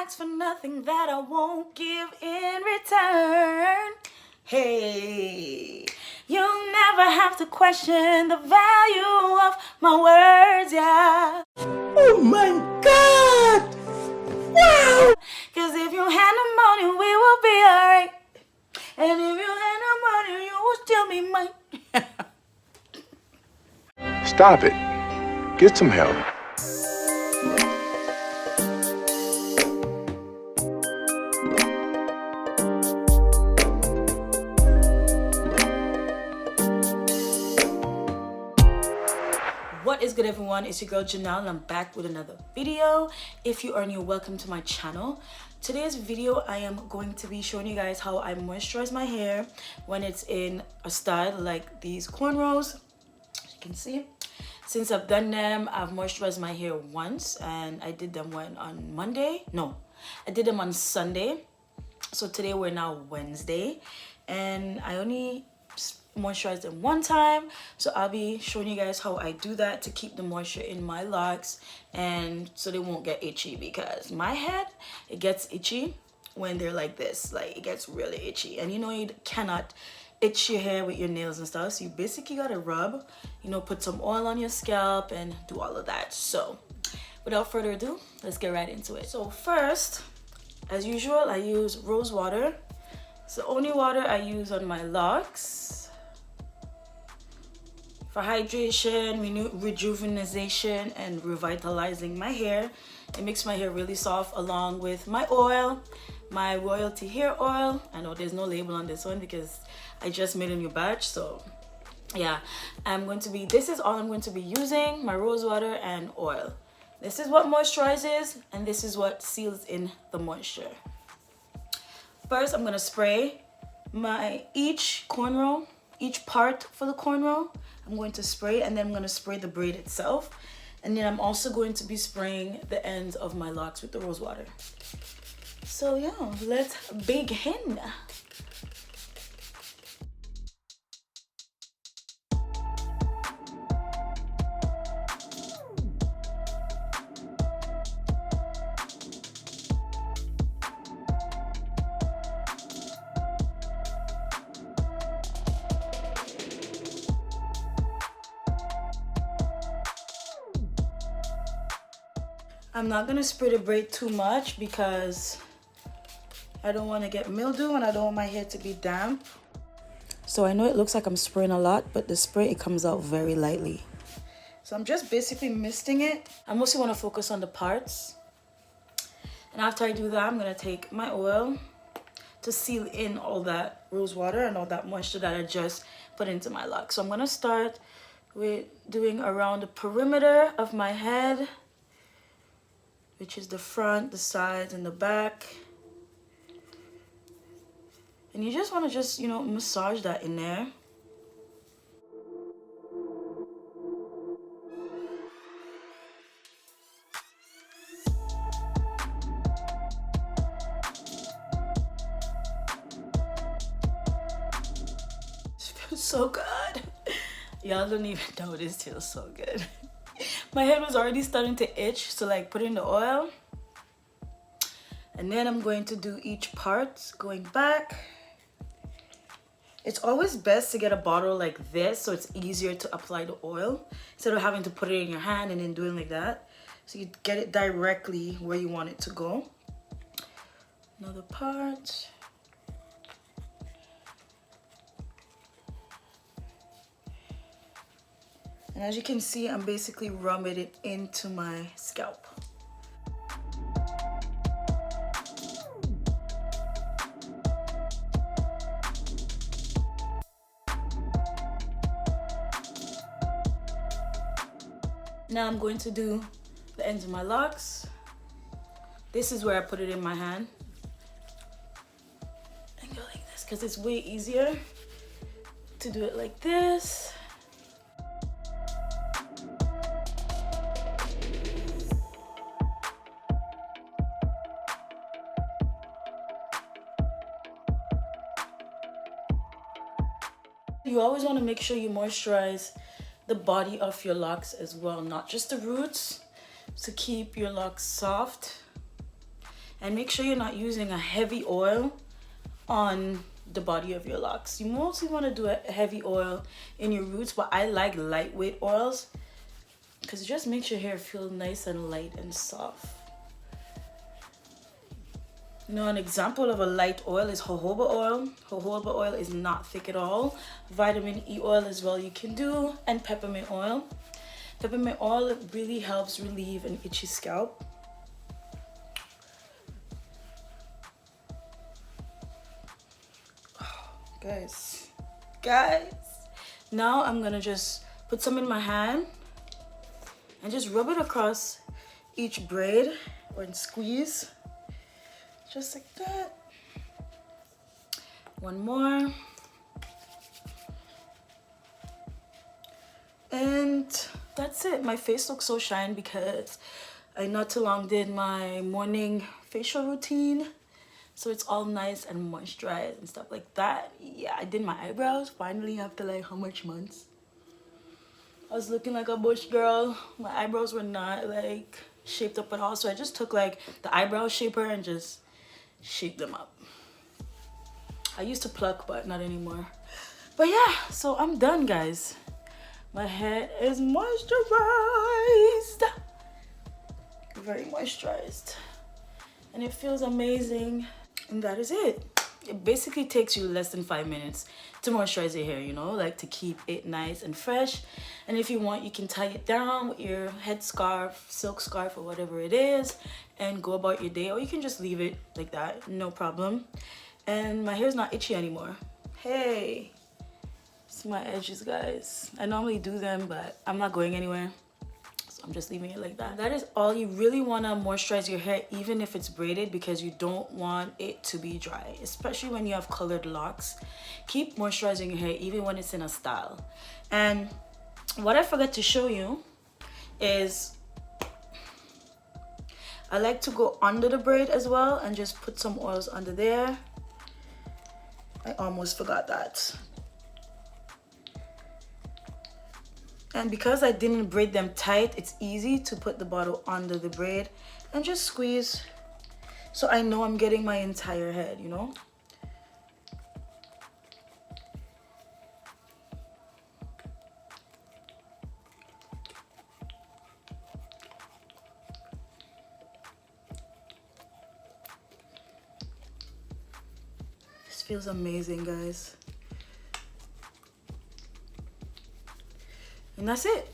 ask for nothing that I won't give in return. Hey, you'll never have to question the value of my words, yeah. Oh my God! Wow! Cause if you had no money, we will be alright. And if you had no money, you will still be mine. Stop it. Get some help. What is good, everyone? It's your girl Jenell and I'm back with another video. If you are new, welcome to my channel. Today's video I am going to be showing you guys how I moisturize my hair when it's in a style like these cornrows. As you can see, since I've done them, I've moisturized my hair once, and I did them on Monday. No, I did them on Sunday. So today we're now Wednesday, and I only moisturize them one time, so I'll be showing you guys how I do that to keep the moisture in my locks and so they won't get itchy, because my head, it gets itchy when they're like this. Like, it gets really itchy, and you know, you cannot itch your hair with your nails and stuff, so you basically gotta rub, you know, put some oil on your scalp and do all of that. So without further ado, let's get right into it. So first, as usual, I use rose water. It's the only water I use on my locks for hydration, rejuvenation, and revitalizing my hair. It makes my hair really soft, along with my oil, my royalty hair oil. I know there's no label on this one because I just made a new batch, so yeah. This is all I'm going to be using: my rose water and oil. This is what moisturizes, and this is what seals in the moisture. First, I'm gonna spray each cornrow, each part for the cornrow. I'm going to spray, and then I'm going to spray the braid itself, and then I'm also going to be spraying the ends of my locks with the rose water. So yeah, let's begin. I'm not gonna spray the braid too much because I don't want to get mildew and I don't want my hair to be damp. So I know it looks like I'm spraying a lot, but the spray, it comes out very lightly. So I'm just basically misting it. I mostly want to focus on the parts. And after I do that, I'm gonna take my oil to seal in all that rose water and all that moisture that I just put into my lock. So I'm gonna start with doing around the perimeter of my head, which is the front, the sides, and the back. And you just want to you know, massage that in there. This feels so good. Y'all don't even know this feels so good. My head was already starting to itch, so like put in the oil. And then I'm going to do each part going back. It's always best to get a bottle like this so it's easier to apply the oil instead of having to put it in your hand and then doing like that. So you get it directly where you want it to go. Another part. And as you can see, I'm basically rubbing it into my scalp. Now I'm going to do the ends of my locks. This is where I put it in my hand. And go like this, because it's way easier to do it like this. You always want to make sure you moisturize the body of your locks as well, not just the roots, to keep your locks soft And make sure you're not using a heavy oil on the body of your locks. You mostly want to do a heavy oil in your roots, but I like lightweight oils because it just makes your hair feel nice and light and soft. You know, an example of a light oil is jojoba oil. Jojoba oil is not thick at all. Vitamin E oil as well you can do, and peppermint oil. Peppermint oil really helps relieve an itchy scalp. Guys, now I'm gonna just put some in my hand and just rub it across each braid or squeeze just like that. One more, and that's it. My face looks so shiny because I not too long did my morning facial routine. So it's all nice and moisturized and stuff like that. Yeah, I did my eyebrows finally after like how much months? I was looking like a bush girl. My eyebrows were not like shaped up at all. So I just took like the eyebrow shaper and just shaped them up. I used to pluck, but not anymore. But yeah, so I'm done, guys. My head is moisturized. Very moisturized. And it feels amazing. And that is it. It basically takes you less than 5 minutes to moisturize your hair, you know, like to keep it nice and fresh. And if you want, you can tie it down with your head scarf, silk scarf, or whatever it is, and go about your day. Or you can just leave it like that, no problem. And my hair's not itchy anymore. Hey, see my edges, guys. I normally do them, but I'm not going anywhere. I'm just leaving it like that. That is all. You really want to moisturize your hair even if it's braided, because you don't want it to be dry, especially when you have colored locks. Keep moisturizing your hair even when it's in a style. And what I forgot to show you is I like to go under the braid as well and just put some oils under there. I almost forgot that. And because I didn't braid them tight, it's easy to put the bottle under the braid and just squeeze. So I know I'm getting my entire head, you know? This feels amazing, guys. And that's it.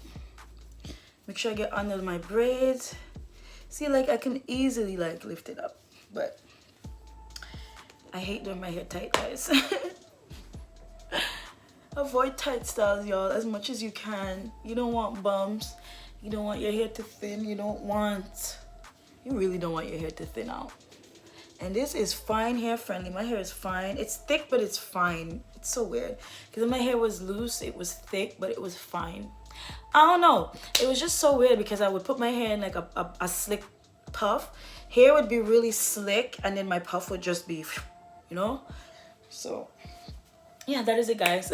Make sure I get under my braids. See, like I can easily like lift it up, but I hate doing my hair tight, guys. Avoid tight styles, y'all, as much as you can. You don't want bumps. You don't want your hair to thin. You really don't want your hair to thin out. And this is fine hair friendly. My hair is fine. It's thick, but it's fine. It's so weird. Because when my hair was loose, it was thick, but it was fine. I don't know. It was just so weird because I would put my hair in like a slick puff. Hair would be really slick, and then my puff would just be, you know? So yeah, that is it, guys.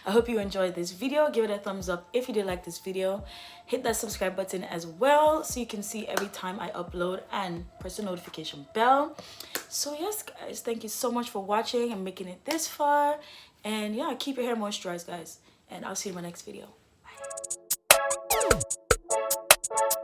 I hope you enjoyed this video. Give it a thumbs up if you did like this video. Hit that subscribe button as well so you can see every time I upload, and press the notification bell. So yes, guys, thank you so much for watching and making it this far. And yeah, keep your hair moisturized, guys, and I'll see you in my next video. Bye.